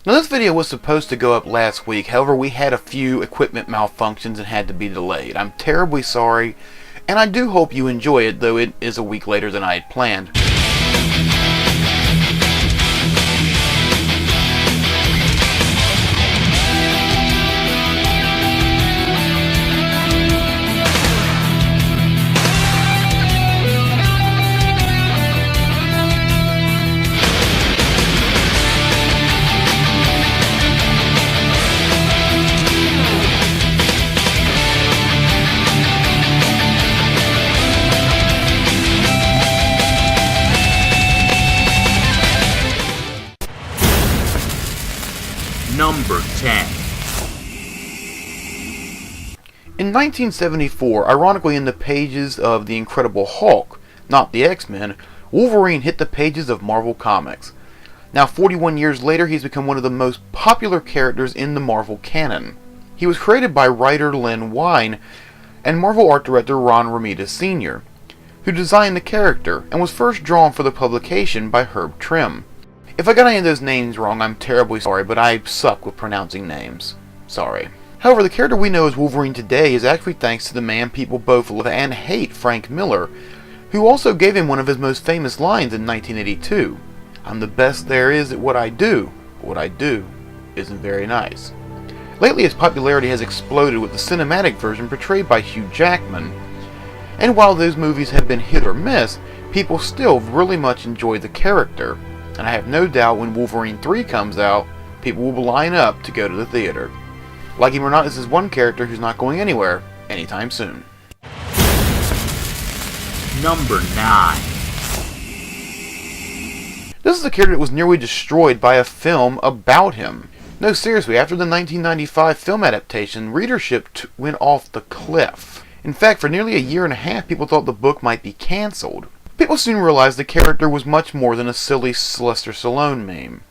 Now this video was supposed to go up last week, however we had a few equipment malfunctions and had to be delayed. I'm terribly sorry, and I do hope you enjoy it, though it is a week later than I had planned. Number 10. In 1974, ironically in the pages of The Incredible Hulk, not the X-Men, Wolverine hit the pages of Marvel Comics. Now 41 years later, he's become one of the most popular characters in the Marvel canon. He was created by writer Len Wein and Marvel art director Ron Romita Sr., who designed the character and was first drawn for the publication by Herb Trim. If I got any of those names wrong, I'm terribly sorry, but I suck with pronouncing names. Sorry. However, the character we know as Wolverine today is actually thanks to the man people both love and hate, Frank Miller, who also gave him one of his most famous lines in 1982. "I'm the best there is at what I do, but what I do isn't very nice." Lately, his popularity has exploded with the cinematic version portrayed by Hugh Jackman. And while those movies have been hit or miss, people still really much enjoy the character. And I have no doubt when Wolverine 3 comes out, people will line up to go to the theater. Like him or not, this is one character who's not going anywhere anytime soon. Number 9. This is a character that was nearly destroyed by a film about him. No, seriously, after the 1995 film adaptation, readership went off the cliff. In fact, for nearly a year and a half, people thought the book might be cancelled. People soon realized the character was much more than a silly Sylvester Stallone meme.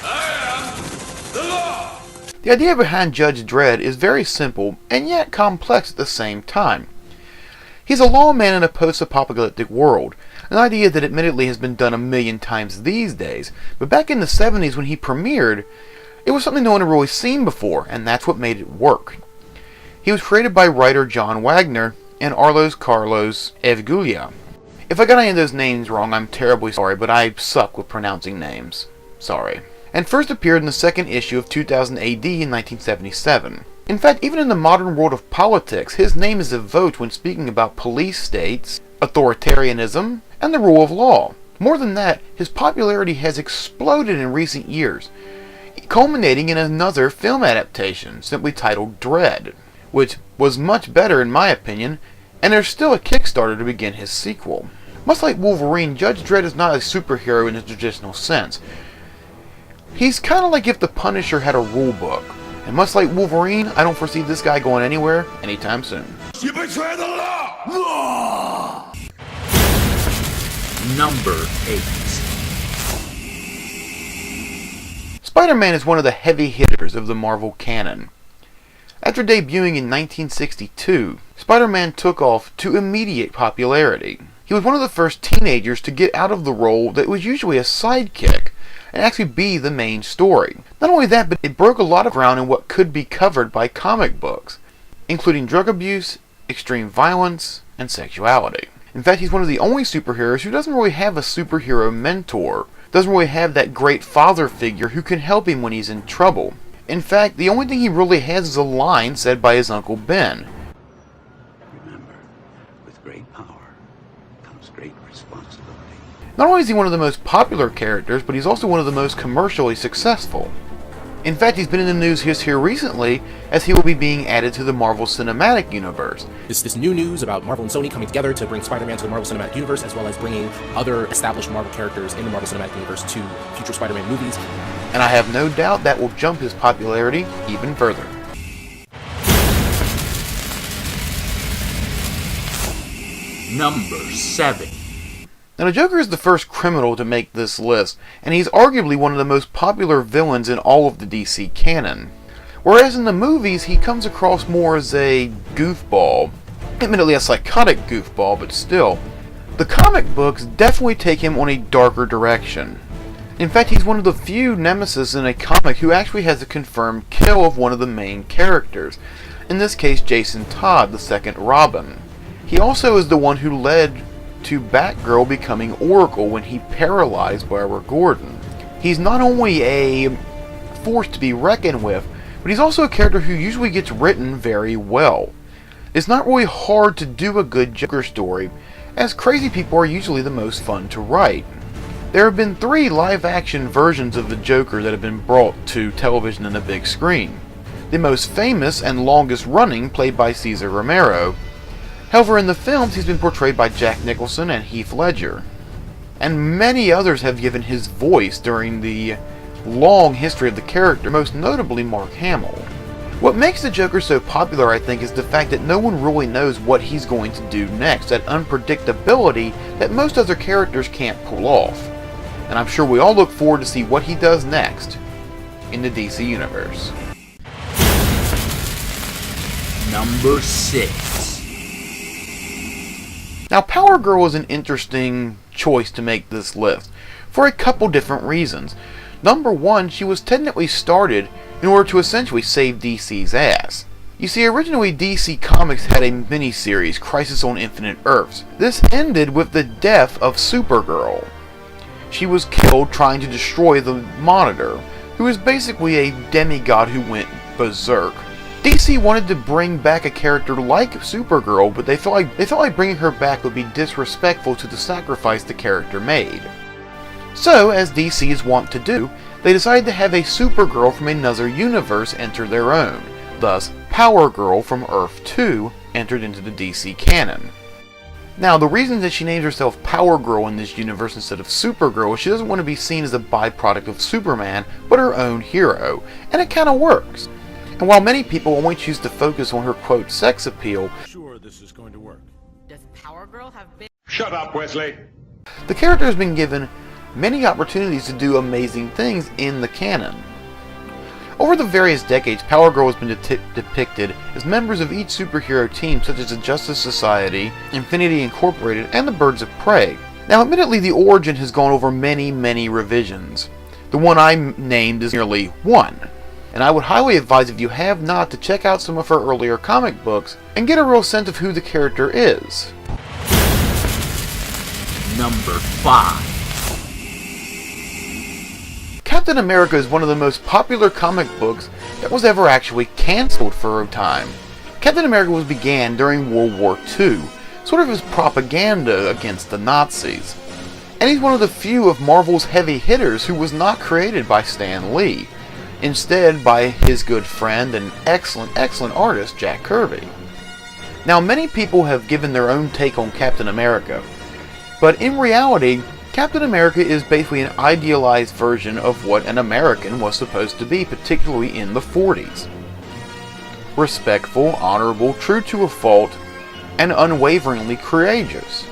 I am the law! The idea behind Judge Dredd is very simple, and yet complex at the same time. He's a lawman in a post-apocalyptic world, an idea that admittedly has been done a million times these days, but back in the 70s when he premiered, it was something no one had really seen before, and that's what made it work. He was created by writer John Wagner and Carlos Evgulia. If I got any of those names wrong, I'm terribly sorry, but I suck with pronouncing names. Sorry. And first appeared in the second issue of 2000 AD in 1977. In fact, even in the modern world of politics, his name is evoked when speaking about police states, authoritarianism, and the rule of law. More than that, his popularity has exploded in recent years, culminating in another film adaptation, simply titled Dredd, which was much better in my opinion, and there's still a Kickstarter to begin his sequel. Much like Wolverine, Judge Dredd is not a superhero in the traditional sense. He's kind of like if the Punisher had a rule book, and much like Wolverine, I don't foresee this guy going anywhere anytime soon. You betray the law! Number 8. Spider-Man is one of the heavy hitters of the Marvel canon. After debuting in 1962, Spider-Man took off to immediate popularity. He was one of the first teenagers to get out of the role that was usually a sidekick and actually be the main story. Not only that, but it broke a lot of ground in what could be covered by comic books, including drug abuse, extreme violence, and sexuality. In fact, he's one of the only superheroes who doesn't really have a superhero mentor, doesn't really have that great father figure who can help him when he's in trouble. In fact, the only thing he really has is a line said by his Uncle Ben. Remember, with great power comes great responsibility. Not only is he one of the most popular characters, but he's also one of the most commercially successful. In fact, he's been in the news here recently as he will be being added to the Marvel Cinematic Universe. This new news about Marvel and Sony coming together to bring Spider-Man to the Marvel Cinematic Universe, as well as bringing other established Marvel characters in the Marvel Cinematic Universe to future Spider-Man movies. And I have no doubt that will jump his popularity even further. Number 7. Now, the Joker is the first criminal to make this list, and he's arguably one of the most popular villains in all of the DC canon. Whereas in the movies, he comes across more as a goofball. Admittedly a psychotic goofball, but still. The comic books definitely take him on a darker direction. In fact, he's one of the few nemesis in a comic who actually has a confirmed kill of one of the main characters, in this case Jason Todd, the second Robin. He also is the one who led to Batgirl becoming Oracle when he paralyzed Barbara Gordon. He's not only a force to be reckoned with, but he's also a character who usually gets written very well. It's not really hard to do a good Joker story, as crazy people are usually the most fun to write. There have been 3 live-action versions of the Joker that have been brought to television and the big screen. The most famous and longest-running played by Cesar Romero. However, in the films he's been portrayed by Jack Nicholson and Heath Ledger. And many others have given his voice during the long history of the character, most notably Mark Hamill. What makes the Joker so popular, I think, is the fact that no one really knows what he's going to do next, that unpredictability that most other characters can't pull off. And I'm sure we all look forward to see what he does next in the DC Universe. Number 6. Now, Power Girl is an interesting choice to make this list, for a couple different reasons. Number 1, she was technically started in order to essentially save DC's ass. You see, originally DC Comics had a miniseries, Crisis on Infinite Earths. This ended with the death of Supergirl. She was killed trying to destroy the Monitor, who is basically a demigod who went berserk. DC wanted to bring back a character like Supergirl, but they felt like bringing her back would be disrespectful to the sacrifice the character made. So, as DC is wont to do, they decided to have a Supergirl from another universe enter their own. Thus, Power Girl from Earth 2 entered into the DC canon. Now, the reason that she names herself Power Girl in this universe instead of Supergirl is she doesn't want to be seen as a byproduct of Superman, but her own hero, and it kind of works. And while many people only choose to focus on her quote sex appeal, Sure, this is going to work. Does Power Girl have big... Shut up, Wesley. the character has been given many opportunities to do amazing things in the canon. Over the various decades, Power Girl has been depicted as members of each superhero team such as the Justice Society, Infinity Incorporated, and the Birds of Prey. Now, admittedly, the origin has gone over many revisions. The one I named is nearly 1. And I would highly advise, if you have not, to check out some of her earlier comic books and get a real sense of who the character is. Number 5. Captain America is one of the most popular comic books that was ever actually cancelled for a time. Captain America began during World War II, sort of as propaganda against the Nazis. And he's one of the few of Marvel's heavy hitters who was not created by Stan Lee, instead by his good friend and excellent artist Jack Kirby. Now, many people have given their own take on Captain America, but in reality, Captain America is basically an idealized version of what an American was supposed to be, particularly in the 40s. Respectful, honorable, true to a fault, and unwaveringly courageous.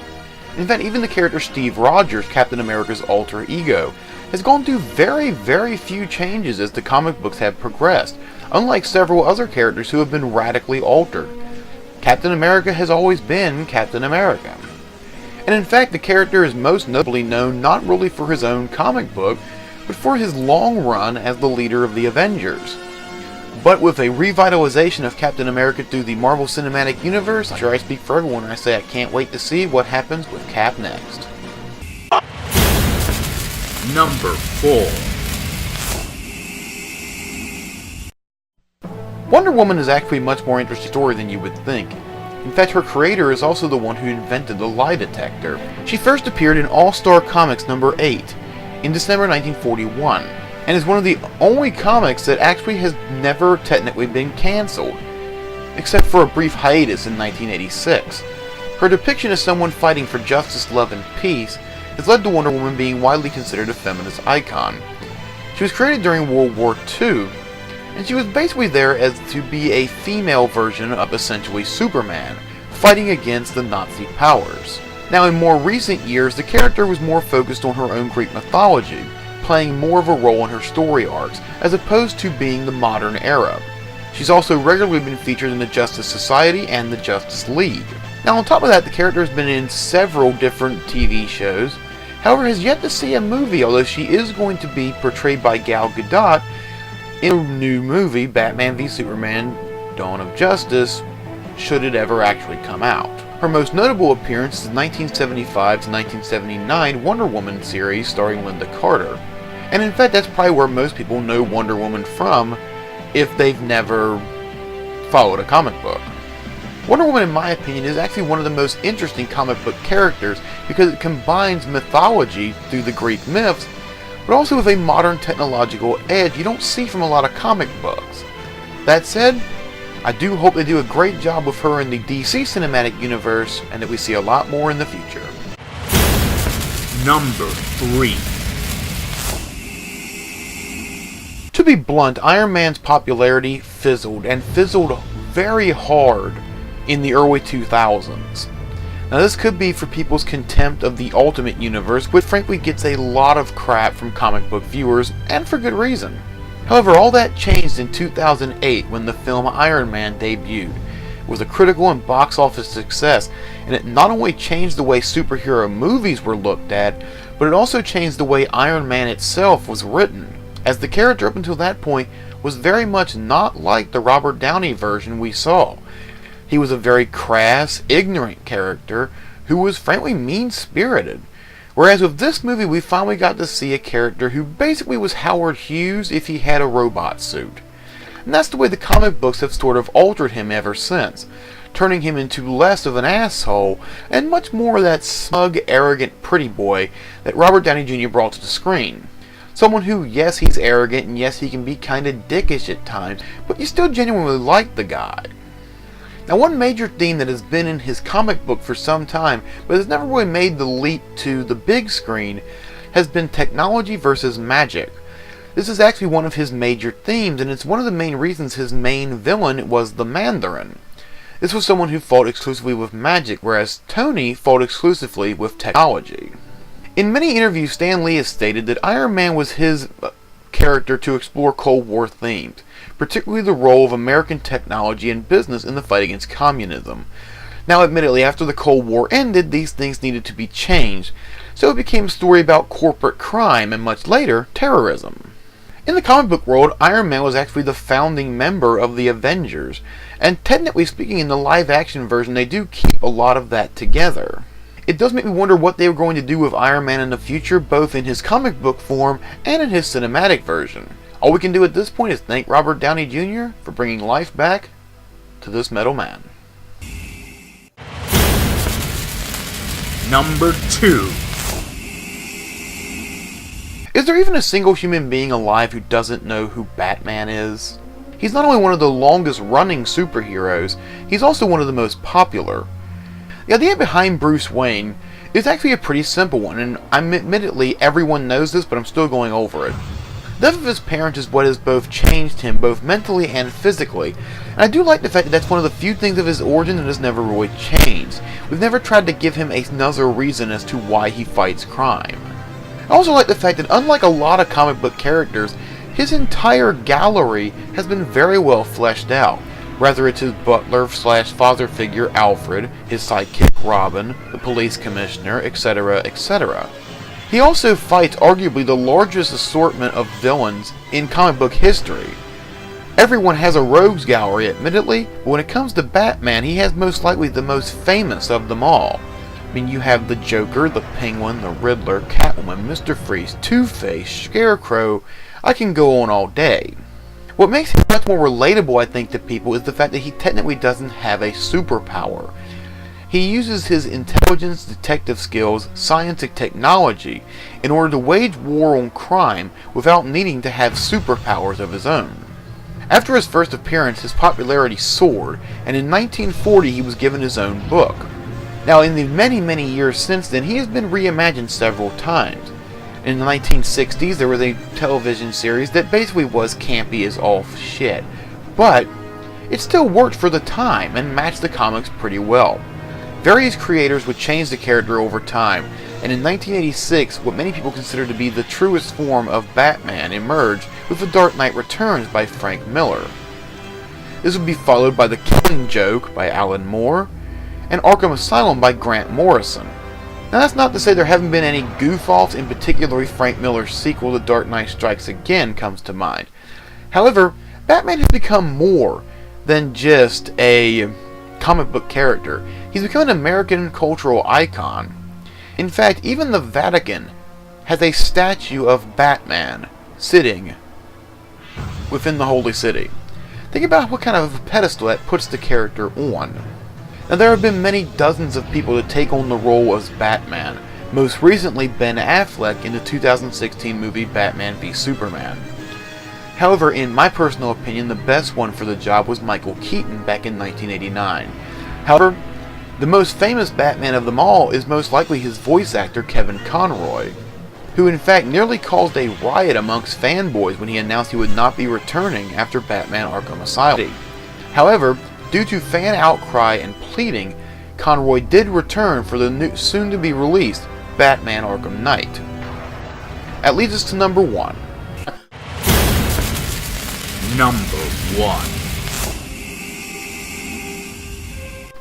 In fact, even the character Steve Rogers, Captain America's alter ego, has gone through very few changes as the comic books have progressed, unlike several other characters who have been radically altered. Captain America has always been Captain America. And in fact, the character is most notably known not really for his own comic book, but for his long run as the leader of the Avengers. But with a revitalization of Captain America through the Marvel Cinematic Universe, I'm sure I speak for everyone when I say I can't wait to see what happens with Cap next. Number 4. Wonder Woman is actually a much more interesting story than you would think. In fact, her creator is also the one who invented the lie detector. She first appeared in All-Star Comics #8 in December 1941, and is one of the only comics that actually has never technically been cancelled, except for a brief hiatus in 1986. Her depiction as someone fighting for justice, love, and peace has led to Wonder Woman being widely considered a feminist icon. She was created during World War II, and she was basically there as to be a female version of essentially Superman, fighting against the Nazi powers. Now, in more recent years, the character was more focused on her own Greek mythology, playing more of a role in her story arcs, as opposed to being the modern era. She's also regularly been featured in the Justice Society and the Justice League. Now, on top of that, the character has been in several different TV shows, however has yet to see a movie, although she is going to be portrayed by Gal Gadot in a new movie, Batman v Superman: Dawn of Justice, should it ever actually come out. Her most notable appearance is the 1975 to 1979 Wonder Woman series starring Linda Carter. And in fact, that's probably where most people know Wonder Woman from if they've never followed a comic book. Wonder Woman, in my opinion, is actually one of the most interesting comic book characters because it combines mythology through the Greek myths, but also with a modern technological edge you don't see from a lot of comic books. That said, I do hope they do a great job with her in the DC cinematic universe and that we see a lot more in the future. Number 3. To be blunt, Iron Man's popularity fizzled, and fizzled very hard in the early 2000s. Now this could be for people's contempt of the Ultimate Universe, which frankly gets a lot of crap from comic book viewers, and for good reason. However, all that changed in 2008 when the film Iron Man debuted. It was a critical and box office success, and it not only changed the way superhero movies were looked at, but it also changed the way Iron Man itself was written, as the character up until that point was very much not like the Robert Downey version we saw. He was a very crass, ignorant character who was frankly mean-spirited. Whereas with this movie we finally got to see a character who basically was Howard Hughes if he had a robot suit. And that's the way the comic books have sort of altered him ever since, turning him into less of an asshole and much more of that smug, arrogant pretty boy that Robert Downey Jr. brought to the screen. Someone who, yes, he's arrogant and yes, he can be kinda dickish at times, but you still genuinely like the guy. Now, one major theme that has been in his comic book for some time, but has never really made the leap to the big screen, has been technology versus magic. This is actually one of his major themes, and it's one of the main reasons his main villain was the Mandarin. This was someone who fought exclusively with magic, whereas Tony fought exclusively with technology. In many interviews, Stan Lee has stated that Iron Man was his character to explore Cold War themes, particularly the role of American technology and business in the fight against communism. Now, admittedly, after the Cold War ended, these things needed to be changed, so it became a story about corporate crime and much later, terrorism. In the comic book world, Iron Man was actually the founding member of the Avengers, and technically speaking, in the live-action version, they do keep a lot of that together. It does make me wonder what they were going to do with Iron Man in the future, both in his comic book form and in his cinematic version. All we can do at this point is thank Robert Downey Jr. for bringing life back to this metal man. Number 2. Is there even a single human being alive who doesn't know who Batman is? He's not only one of the longest running superheroes, he's also one of the most popular. The idea behind Bruce Wayne is actually a pretty simple one, and admittedly everyone knows this, but I'm still going over it. The death of his parents is what has both changed him, both mentally and physically, and I do like the fact that that's one of the few things of his origin that has never really changed. We've never tried to give him another reason as to why he fights crime. I also like the fact that unlike a lot of comic book characters, his entire gallery has been very well fleshed out. Whether it's his butler/father figure Alfred, his sidekick Robin, the police commissioner, etc., etc. He also fights arguably the largest assortment of villains in comic book history. Everyone has a rogues gallery, admittedly, but when it comes to Batman, he has most likely the most famous of them all. I mean, you have the Joker, the Penguin, the Riddler, Catwoman, Mr. Freeze, Two-Face, Scarecrow. I can go on all day. What makes him much more relatable, I think, to people is the fact that he technically doesn't have a superpower. He uses his intelligence, detective skills, science, and technology in order to wage war on crime without needing to have superpowers of his own. After his first appearance, his popularity soared, and in 1940 he was given his own book. Now, in the many years since then, he has been reimagined several times. In the 1960s, there was a television series that basically was campy as all shit, but it still worked for the time and matched the comics pretty well. Various creators would change the character over time, and in 1986, what many people consider to be the truest form of Batman emerged with The Dark Knight Returns by Frank Miller. This would be followed by The Killing Joke by Alan Moore, and Arkham Asylum by Grant Morrison. Now that's not to say there haven't been any goof-offs, in particular Frank Miller's sequel The Dark Knight Strikes Again comes to mind. However, Batman has become more than just a comic book character. He's become an American cultural icon. In fact, even the Vatican has a statue of Batman sitting within the Holy City. Think about what kind of a pedestal that puts the character on. Now there have been many dozens of people to take on the role as Batman, most recently Ben Affleck in the 2016 movie Batman v Superman. However, in my personal opinion, the best one for the job was Michael Keaton back in 1989. However, the most famous Batman of them all is most likely his voice actor Kevin Conroy, who in fact nearly caused a riot amongst fanboys when he announced he would not be returning after Batman Arkham Asylum. However, due to fan outcry and pleading, Conroy did return for the soon-to-be-released Batman Arkham Knight. That leads us to number 1. Number 1.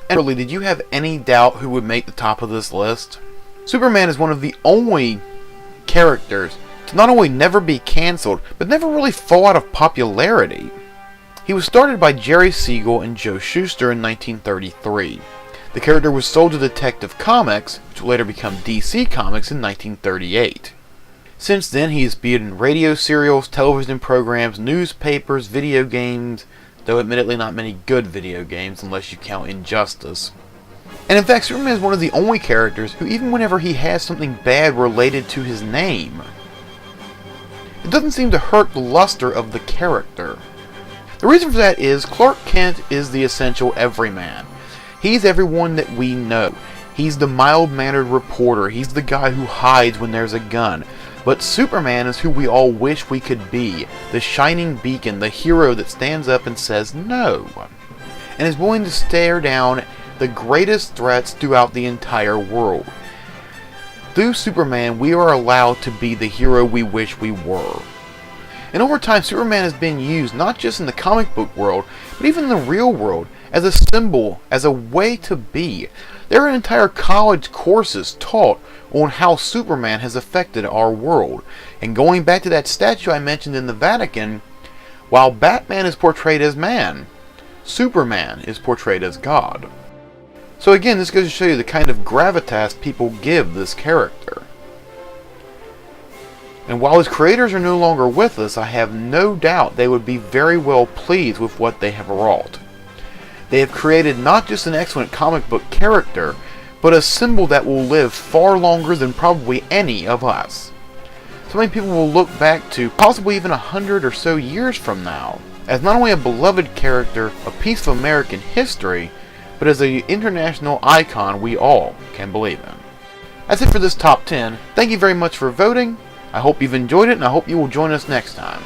And really, did you have any doubt who would make the top of this list? Superman is one of the only characters to not only never be cancelled, but never really fall out of popularity. He was started by Jerry Siegel and Joe Shuster in 1933. The character was sold to Detective Comics, which would later become DC Comics in 1938. Since then, he has appeared in radio serials, television programs, newspapers, video games, though admittedly not many good video games unless you count Injustice. And in fact, Superman is one of the only characters who, even whenever he has something bad related to his name, it doesn't seem to hurt the luster of the character. The reason for that is Clark Kent is the essential everyman. He's everyone that we know. He's the mild-mannered reporter. He's the guy who hides when there's a gun. But Superman is who we all wish we could be. The shining beacon, the hero that stands up and says no. And is willing to stare down the greatest threats throughout the entire world. Through Superman, we are allowed to be the hero we wish we were. And over time, Superman has been used not just in the comic book world, but even in the real world, as a symbol, as a way to be. There are entire college courses taught on how Superman has affected our world. And going back to that statue I mentioned in the Vatican, while Batman is portrayed as man, Superman is portrayed as God. So again, this goes to show you the kind of gravitas people give this character. And while his creators are no longer with us, I have no doubt they would be very well pleased with what they have wrought. They have created not just an excellent comic book character, but a symbol that will live far longer than probably any of us. So many people will look back to possibly even 100 or so years from now as not only a beloved character, a piece of American history, but as an international icon we all can believe in. That's it for this top 10. Thank you very much for voting. I hope you've enjoyed it, and I hope you will join us next time.